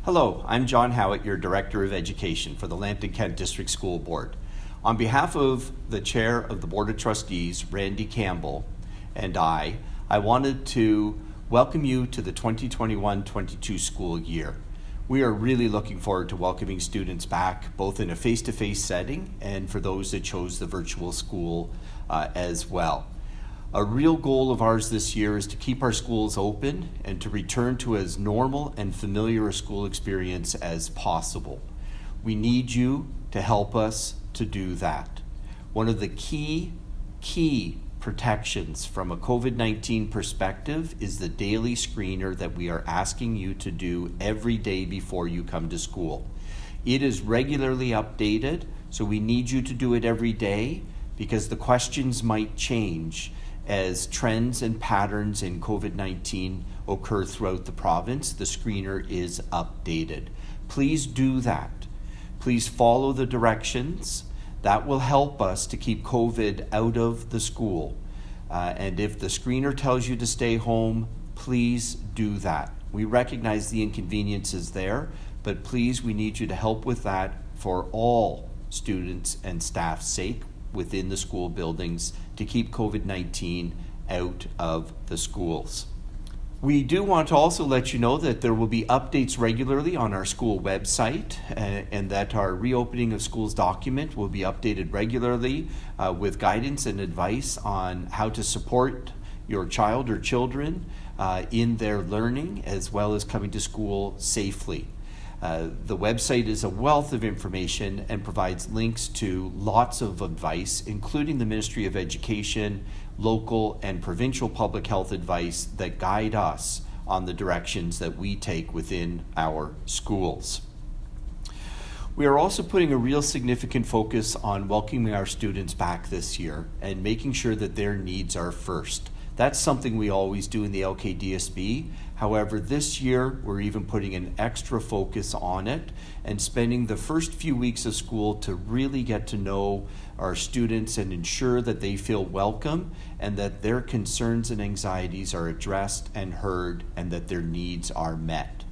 Hello, I'm John Howitt, your Director of Education for the Lambton Kent District School Board. On behalf of the Chair of the Board of Trustees, Randy Campbell, and I wanted to welcome you to the 2021-22 school year. We are really looking forward to welcoming students back, both in a face-to-face setting and for those that chose the virtual school as well. A real goal of ours this year is to keep our schools open and to return to as normal and familiar a school experience as possible. We need you to help us to do that. One of the key protections from a COVID-19 perspective is the daily screener that we are asking you to do every day before you come to school. It is regularly updated, so we need you to do it every day because the questions might change as trends and patterns in COVID-19 occur throughout the province. The screener is updated. Please do that. Please follow the directions. That will help us to keep COVID out of the school. And if the screener tells you to stay home, please do that. We recognize the inconveniences there, but please, we need you to help with that for all students and staff's sake within the school buildings to keep COVID-19 out of the schools. We do want to also let you know that there will be updates regularly on our school website and that our reopening of schools document will be updated regularly with guidance and advice on how to support your child or children in their learning as well as coming to school safely. The website is a wealth of information and provides links to lots of advice, including the Ministry of Education, local and provincial public health advice that guide us on the directions that we take within our schools. We are also putting a real significant focus on welcoming our students back this year and making sure that their needs are first. That's something we always do in the LKDSB. However, this year we're even putting an extra focus on it and spending the first few weeks of school to really get to know our students and ensure that they feel welcome and that their concerns and anxieties are addressed and heard and that their needs are met.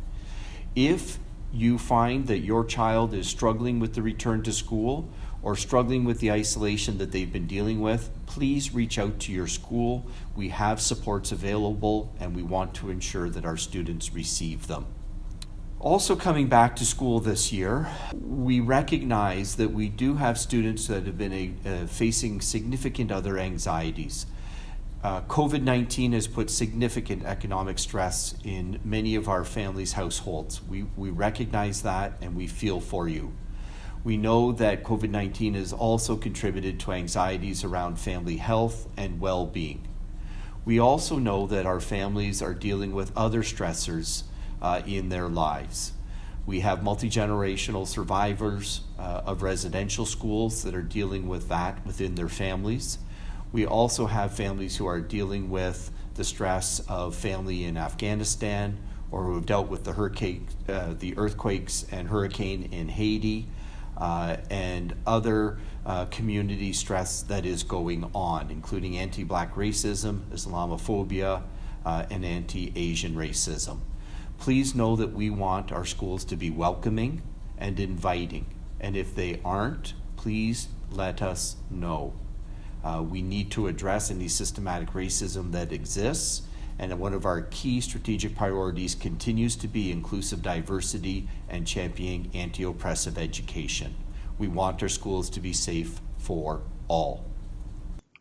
If you find that your child is struggling with the return to school or struggling with the isolation that they've been dealing with, please reach out to your school. We have supports available and we want to ensure that our students receive them. Also coming back to school this year, we recognize that we do have students that have been facing significant other anxieties. COVID-19 has put significant economic stress in many of our families' households. We recognize that and we feel for you. We know that COVID-19 has also contributed to anxieties around family health and well-being. We also know that our families are dealing with other stressors in their lives. We have multi-generational survivors of residential schools that are dealing with that within their families. We also have families who are dealing with the stress of family in Afghanistan or who have dealt with the earthquakes and hurricane in Haiti, and other community stress that is going on, including anti-Black racism, Islamophobia, and anti-Asian racism. Please know that we want our schools to be welcoming and inviting, and if they aren't, please let us know. We need to address any systematic racism that exists, and one of our key strategic priorities continues to be inclusive diversity and championing anti-oppressive education. We want our schools to be safe for all.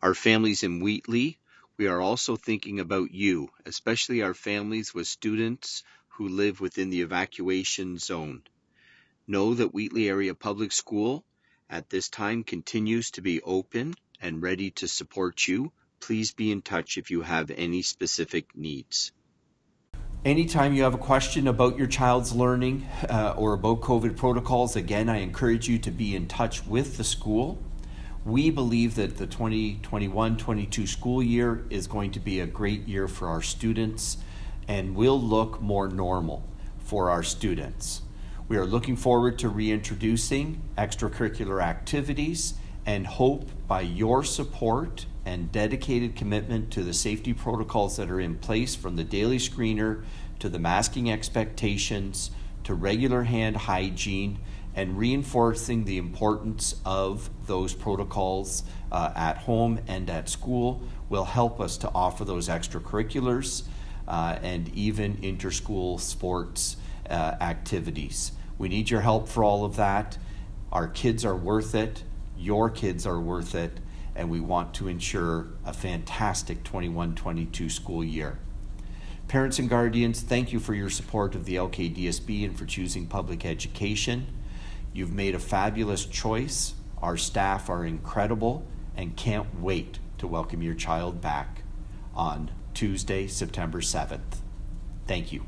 Our families in Wheatley, we are also thinking about you, especially our families with students who live within the evacuation zone. Know that Wheatley Area Public School at this time continues to be open and ready to support you. Please be in touch if you have any specific needs. Anytime you have a question about your child's learning or about COVID protocols, again, I encourage you to be in touch with the school. We believe that the 2021-22 school year is going to be a great year for our students and will look more normal for our students. We are looking forward to reintroducing extracurricular activities and hope by your support and dedicated commitment to the safety protocols that are in place, from the daily screener to the masking expectations to regular hand hygiene and reinforcing the importance of those protocols at home and at school will help us to offer those extracurriculars and even inter-school sports activities. We need your help for all of that. Our kids are worth it. Your kids are worth it. And we want to ensure a fantastic 21-22 school year. Parents and guardians, thank you for your support of the LKDSB and for choosing public education. You've made a fabulous choice. Our staff are incredible and can't wait to welcome your child back on Tuesday, September 7th. Thank you.